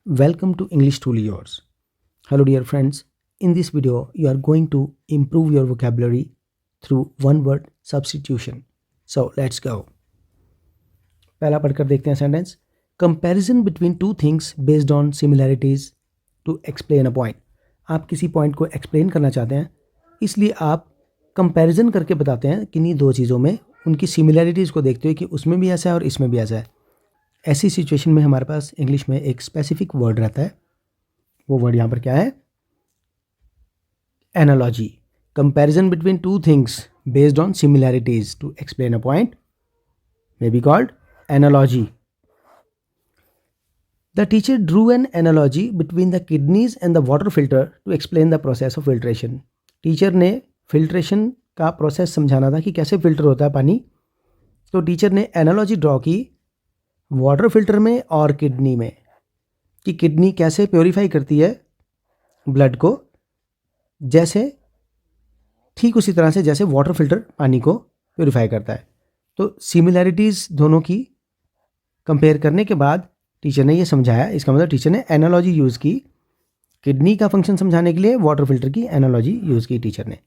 Welcome to English Truly Yours. Hello, dear friends. In this video, you are going to improve your vocabulary through one word substitution. So, let's go. पहला पढ़कर देखते हैं sentence. Comparison between two things based on similarities to explain a point. आप किसी point को explain करना चाहते हैं, इसलिए आप कंपैरिजन करके बताते हैं किन्हीं दो चीज़ों में उनकी सिमिलैरिटीज़ को देखते हुए कि उसमें भी ऐसा है और इसमें भी ऐसा है. ऐसी सिचुएशन में हमारे पास इंग्लिश में एक स्पेसिफिक वर्ड रहता है. वो वर्ड यहाँ पर क्या है? Analogy. Comparison between two things based on similarities to explain a point may be called analogy. The teacher drew an analogy between the kidneys and the water filter to explain the process of filtration. Teacher ने filtration का process समझाना था कि कैसे filter होता है पानी. तो टीचर ने एनालॉजी ड्रॉ की वाटर फिल्टर में और किडनी में, कि किडनी कैसे प्योरीफाई करती है ब्लड को, जैसे ठीक उसी तरह से जैसे वाटर फिल्टर पानी को प्योरीफाई करता है. तो सिमिलैरिटीज़ दोनों की कंपेयर करने के बाद टीचर ने ये समझाया. इसका मतलब टीचर ने एनालॉजी यूज़ की. किडनी का फंक्शन समझाने के लिए वाटर फिल्टर की एनालॉजी यूज़ की टीचर ने.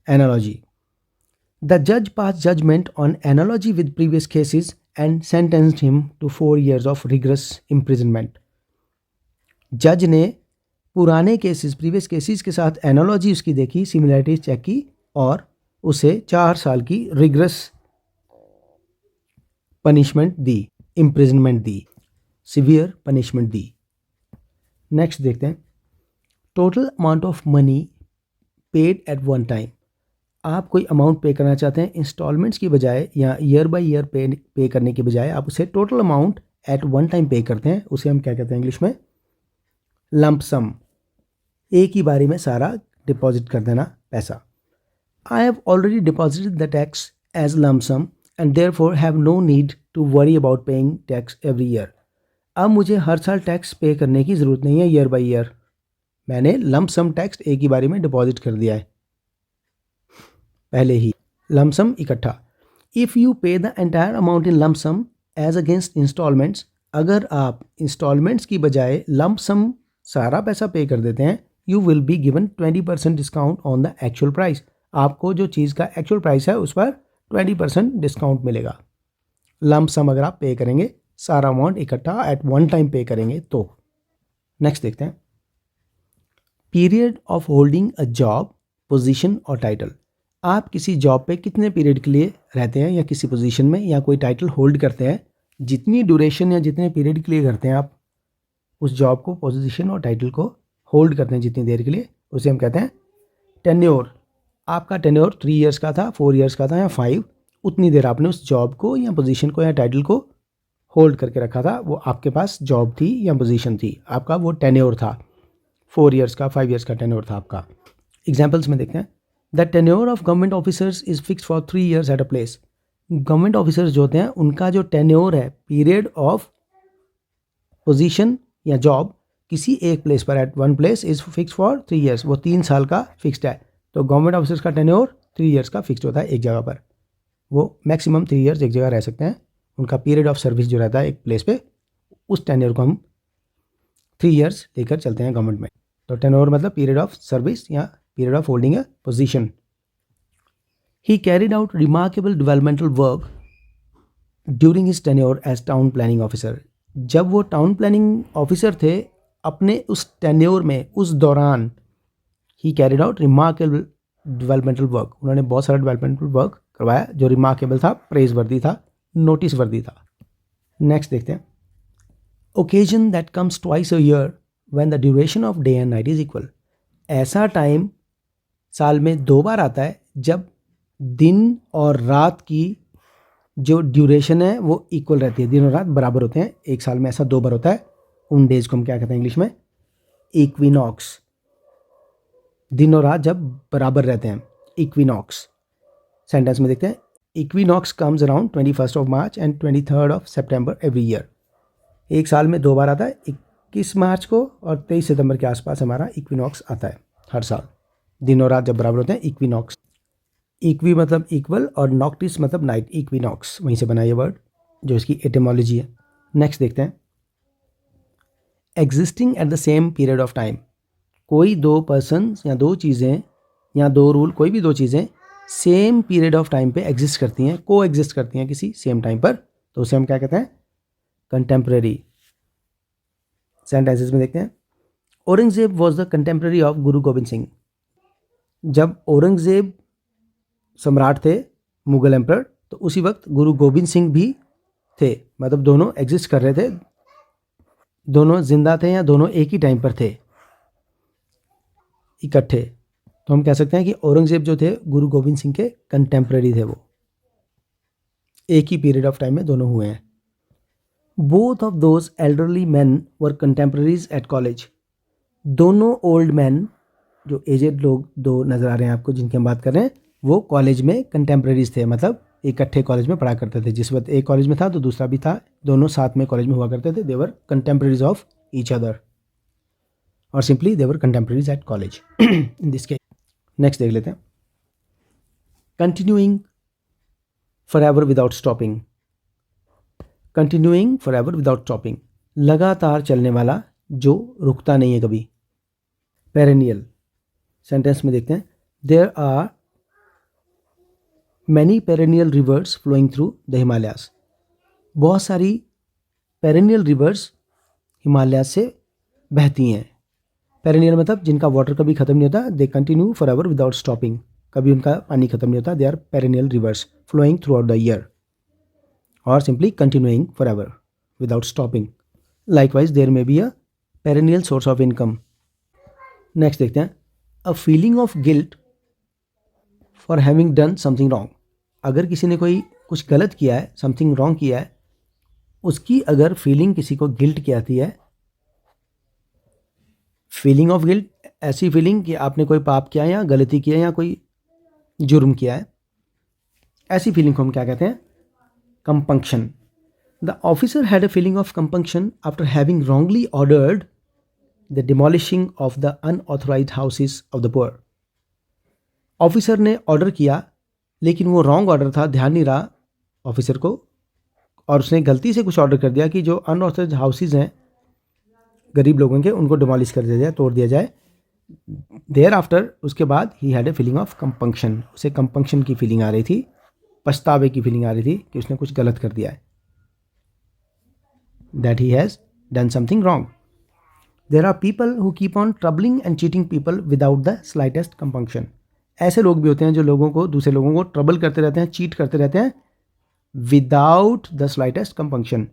एनालॉजी. द जज pass judgement on analogy with previous cases and sentenced him to 4 years of rigorous imprisonment. जज ने पुराने केसेस, प्रीवियस केसेस के साथ एनालॉजी उसकी देखी, सिमिलैरिटीज चेक की और उसे 4 साल की रिग्रेस पनिशमेंट दी, इम्प्रिजनमेंट दी, सिवियर पनिशमेंट दी. नेक्स्ट देखते हैं. Total amount of money paid at one time. आप कोई अमाउंट पे करना चाहते हैं इंस्टॉलमेंट्स की बजाय या ईयर बाय ईयर पे करने की बजाय आप उसे total amount at one time पे करते हैं. उसे हम क्या कहते हैं इंग्लिश में? Lump sum. एक ही बारी में सारा डिपॉजिट कर देना पैसा. I have already deposited the tax as lump sum and therefore have no need to worry about paying tax every year. अब मुझे हर साल टैक्स पे करने की ज़रूरत नहीं है ईयर बाय ईयर. मैंने लंप सम टैक्स एक ही बारी में डिपॉजिट कर दिया है पहले ही. लंप सम इकट्ठा. If you pay the entire amount in lump sum as against installments. अगर आप इंस्टॉलमेंट्स की बजाय लंप सम सारा पैसा पे कर देते हैं, you will be given 20% discount on the actual price. आपको जो चीज़ का एक्चुअल प्राइस है उस पर 20% डिस्काउंट मिलेगा. लंप सम अगर आप पे करेंगे, सारा अमाउंट इकट्ठा एट वन टाइम पे करेंगे तो. नेक्स्ट देखते हैं. Period of holding a job, position और टाइटल. आप किसी जॉब पे कितने पीरियड के लिए रहते हैं या किसी पोजीशन में या कोई टाइटल होल्ड करते हैं, जितनी ड्यूरेशन या जितने पीरियड के लिए करते हैं आप उस जॉब को, पोजीशन और टाइटल को होल्ड करते हैं जितनी देर के लिए, उसे हम कहते हैं टेन्योर. आपका टेन्योर 3 years का था, 4 years का था या 5, उतनी देर आपने उस जॉब को या पोजीशन को या टाइटल को होल्ड करके रखा था. वो आपके पास जॉब थी या पोजीशन थी, आपका वो टेन्योर था. 4 years का, 5 years का टेन्योर था आपका. एग्जाम्पल्स में देखते हैं. The tenure of government officers is fix for 3 years at a place. Government officers जो होते हैं उनका जो टेन्योर है, पीरियड ऑफ पोजीशन या जॉब किसी एक प्लेस पर at one place is fix for 3 years. वो 3 साल का फिक्स्ड है. तो गवर्नमेंट ऑफिसर्स का टेन्योर 3 years का फिक्स्ड होता है एक जगह पर. वो मैक्सिमम 3 years एक जगह रह सकते हैं. उनका पीरियड ऑफ सर्विस जो रहता है एक प्लेस पे, उस टेन्योर को हम 3 years लेकर चलते हैं गवर्नमेंट में. तो टेन्योर मतलब पीरियड ऑफ सर्विस या period of holding a position. He carried out remarkable developmental work during his tenure as town planning officer. जब वो टाउन प्लानिंग ऑफिसर थे, अपने उस टेन्योर में, उस दौरान, ही carried out remarkable developmental work, उन्होंने बहुत सारा डेवलपमेंटल वर्क करवाया जो रिमार्केबल था, प्रेज वर्दी था, नोटिस वर्दी था. नेक्स्ट देखते हैं. Occasion that comes twice a year when the duration of day and night is equal. ऐसा टाइम साल में 2 बार आता है जब दिन और रात की जो ड्यूरेशन है वो इक्वल रहती है, दिन और रात बराबर होते हैं. एक साल में ऐसा 2 बार होता है. उन डेज को हम क्या कहते हैं इंग्लिश में? इक्विनॉक्स. दिन और रात जब बराबर रहते हैं, इक्विनॉक्स. सेंटेंस में देखते हैं. Equinox comes around 21st of March and 23rd of September every year. एक साल में 2 बार आता है, 21 मार्च को और 23 सितंबर के आसपास हमारा इक्विनॉक्स आता है हर साल. दिन और रात जब बराबर होते हैं, इक्विनॉक्स. इक्वी मतलब इक्वल और नॉक्टिस मतलब नाइट. इक्विनॉक्स वहीं से बना ये वर्ड जो इसकी एटिमोलॉजी है. नेक्स्ट देखते हैं. Existing at the same period of time, कोई दो पर्सन या दो चीज़ें या दो रूल, कोई भी दो चीज़ें सेम पीरियड ऑफ टाइम पे एग्जिस्ट करती हैं, को एग्जिस्ट करती हैं किसी सेम टाइम पर, तो उसे हम क्या कहते हैं? कंटेम्प्रेरी। सेंटेंसेस में देखते हैं, Aurangzeb was the contemporary of गुरु गोविंद सिंह। जब औरंगजेब सम्राट थे, मुगल एम्पर, तो उसी वक्त गुरु गोविंद सिंह भी थे, मतलब दोनों एग्जिस्ट कर रहे थे, दोनों जिंदा थे या दोनों एक ही टाइम पर थे इकट्ठे। तो हम कह सकते हैं कि औरंगजेब जो थे गुरु गोविंद सिंह के कंटेम्प्रेरी थे, वो एक ही पीरियड ऑफ टाइम में दोनों हुए हैं। Both of those elderly man were contemporaries at college. दोनों ओल्ड मैन, जो एजेड लोग दो नज़र आ रहे हैं आपको जिनकी हम बात कर रहे हैं, वो कॉलेज में कंटेम्प्रेरीज थे, मतलब इकट्ठे कॉलेज में पढ़ा करते थे। जिस वक्त एक कॉलेज में था तो दूसरा भी था, दोनों साथ में कॉलेज में हुआ करते थे। They were contemporaries of each other, और simply they were contemporaries at college in this case. Next देख लेते हैं, continuing for ever without stopping. Continuing for ever without stopping, लगातार चलने वाला जो रुकता नहीं है कभी, पेरेनियल। सेंटेंस में देखते हैं, there are many perennial rivers flowing through the Himalayas. बहुत सारी पेरेनियल रिवर्स हिमालय से बहती हैं। पेरेनियल मतलब जिनका वाटर कभी ख़त्म नहीं होता, they continue for ever without stopping, कभी उनका पानी ख़त्म नहीं होता, they are perennial rivers flowing throughout the year, और simply continuing for ever without stopping. Likewise there may be a perennial source of income. Next देखते हैं, a feeling of guilt for having done something wrong. अगर किसी ने कोई कुछ गलत किया है, समथिंग रॉन्ग किया है, उसकी अगर फीलिंग किसी को गिल्ट की आती है, फीलिंग ऑफ गिल्ट, ऐसी फीलिंग कि आपने कोई पाप किया या गलती किया या कोई जुर्म किया है, ऐसी फीलिंग को हम क्या कहते हैं? Compunction. The officer had a feeling of compunction after having wrongly ordered the demolishing of the unauthorised houses of the poor. Officer ने ऑर्डर किया लेकिन वो रॉन्ग ऑर्डर था, ध्यान नहीं रहा ऑफिसर को, और उसने गलती से कुछ ऑर्डर कर दिया कि जो अनऑथराइज्ड हाउसेज हैं गरीब लोगों के, उनको डिमोलिश कर दिया जाए, तोड़ दिया जाए। देयर आफ्टर, उसके बाद he had a feeling of compunction, उसे कंपंक्शन की फीलिंग आ रही थी, पछतावे की फीलिंग आ रही थी कि उसने कुछ गलत कर दिया है, that he has done something wrong. There are people who keep on troubling and cheating people without the slightest compunction. ऐसे लोग भी होते हैं जो लोगों को, दूसरे लोगों को ट्रबल करते रहते हैं, चीट करते रहते हैं, विदाउट द स्लाइटेस्ट कंपंक्शन।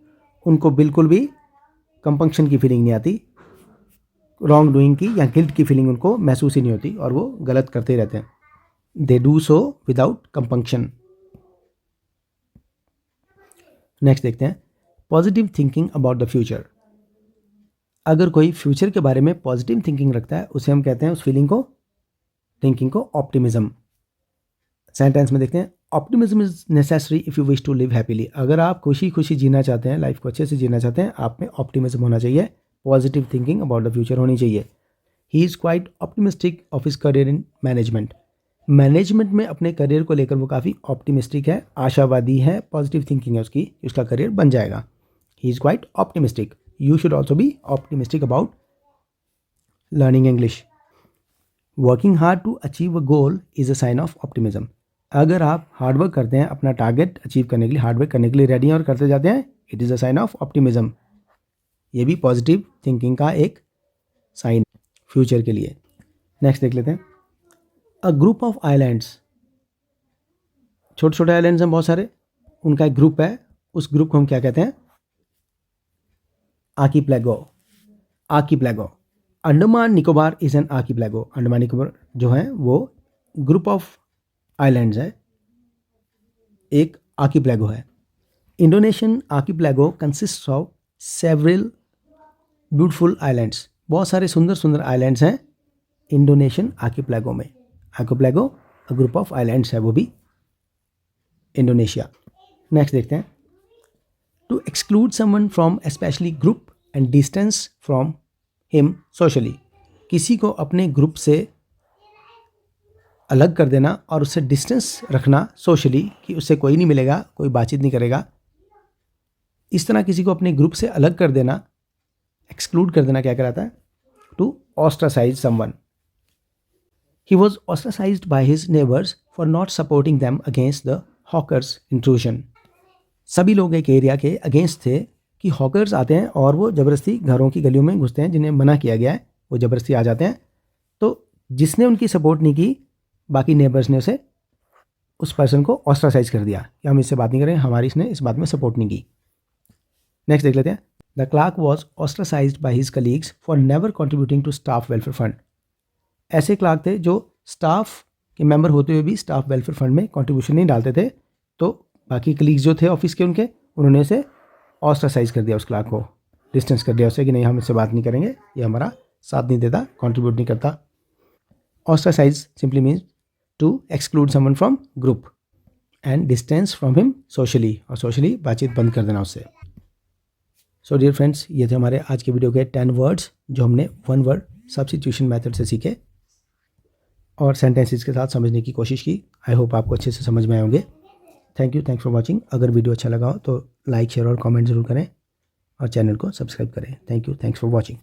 उनको बिल्कुल भी कंपंक्शन की फीलिंग नहीं आती, रॉन्ग डूइंग की या गिल्ट की फीलिंग उनको महसूस ही नहीं होती, और वो गलत करते ही रहते हैं। They do so without compunction. Next देखते हैं, positive thinking about the future. अगर कोई फ्यूचर के बारे में पॉजिटिव थिंकिंग रखता है, उसे हम कहते हैं, उस फीलिंग को, थिंकिंग को, ऑप्टिमिज्म। सेंटेंस में देखते हैं, optimism is necessary if you wish to live happily. अगर आप खुशी खुशी जीना चाहते हैं, लाइफ को अच्छे से जीना चाहते हैं, आप में ऑप्टिमिज्म होना चाहिए, positive thinking about the future होनी चाहिए। ही is quite optimistic of his career in management. Management में अपने करियर को लेकर वो काफ़ी ऑप्टिमिस्टिक है, आशावादी है, पॉजिटिव थिंकिंग है उसकी, उसका करियर बन जाएगा। He is quite optimistic. You should also be optimistic about learning English. Working hard to achieve a goal is a sign of optimism. अगर आप हार्डवर्क करते हैं, अपना टारगेट अचीव करने के लिए हार्डवर्क करने के लिए रेडी हैं और करते जाते हैं, it is a sign of optimism. ये भी पॉजिटिव थिंकिंग का एक साइन फ्यूचर के लिए। नेक्स्ट देख लेते हैं, अ ग्रुप ऑफ आइलैंड्स। छोटे छोटे आइलैंड्स हैं बहुत सारे, उनका एक ग्रुप है, उस ग्रुप को हम क्या कहते हैं? Archipelago. Archipelago. Andaman Nicobar is an archipelago. Andaman Nicobar जो है वो ग्रुप ऑफ आइलैंड्स है, एक आर्किपेलागो है। Indonesian archipelago consist of several beautiful islands. बहुत सारे सुंदर सुंदर आइलैंड्स हैं इंडोनेशियन आर्किपेलागो में। Archipelago a group of islands है, वो भी इंडोनेशिया। नेक्स्ट देखते हैं, to exclude someone from specially group and distance from him socially. किसी को अपने ग्रुप से अलग कर देना और उससे डिस्टेंस रखना सोशली, कि उससे कोई नहीं मिलेगा, कोई बातचीत नहीं करेगा, इस तरह किसी को अपने ग्रुप से अलग कर देना, एक्सक्लूड कर देना क्या कहलाता है? To ostracize someone. He was ostracized by his neighbors for not supporting them against the hawkers' intrusion. सभी लोग एक एरिया के अगेंस्ट थे कि हॉकर्स आते हैं और वो ज़बरदस्ती घरों की गलियों में घुसते हैं, जिन्हें मना किया गया है वो ज़बरदस्ती आ जाते हैं। तो जिसने उनकी सपोर्ट नहीं की, बाकी नेबर्स ने उसे, उस पर्सन को ऑस्ट्रासाइज कर दिया कि हम इससे बात नहीं करें, हमारी इसने इस बात में सपोर्ट नहीं की। नेक्स्ट देख लेते हैं। The clerk was ostracised by his colleagues for never contributing to staff welfare fund. ऐसे क्लार्क थे जो स्टाफ के मेंबर होते हुए भी स्टाफ वेलफेयर फंड में कंट्रीब्यूशन नहीं डालते थे, तो बाकी कलीग्स जो थे ऑफिस के उनके, उन्होंने इसे ऑस्ट्रासाइज कर दिया, उस क्लार्क को डिस्टेंस कर दिया उससे कि नहीं, हम इससे बात नहीं करेंगे, ये हमारा साथ नहीं देता, कंट्रीब्यूट नहीं करता। Ostracize simply means to exclude someone from group and distance from him socially, socially सोशली बातचीत बंद कर देना उससे। सो डियर फ्रेंड्स, ये थे हमारे आज के वीडियो के 10 वर्ड्स जो हमने वन वर्ड सब्स्टिट्यूशन मेथड से सीखे और सेंटेंसेस के साथ समझने की कोशिश की। आई होप आपको अच्छे से समझ में आए होंगे। Thank you, thanks for watching. अगर वीडियो अच्छा लगा हो तो लाइक, शेयर और कमेंट ज़रूर करें और चैनल को सब्सक्राइब करें। Thank you, thanks for watching.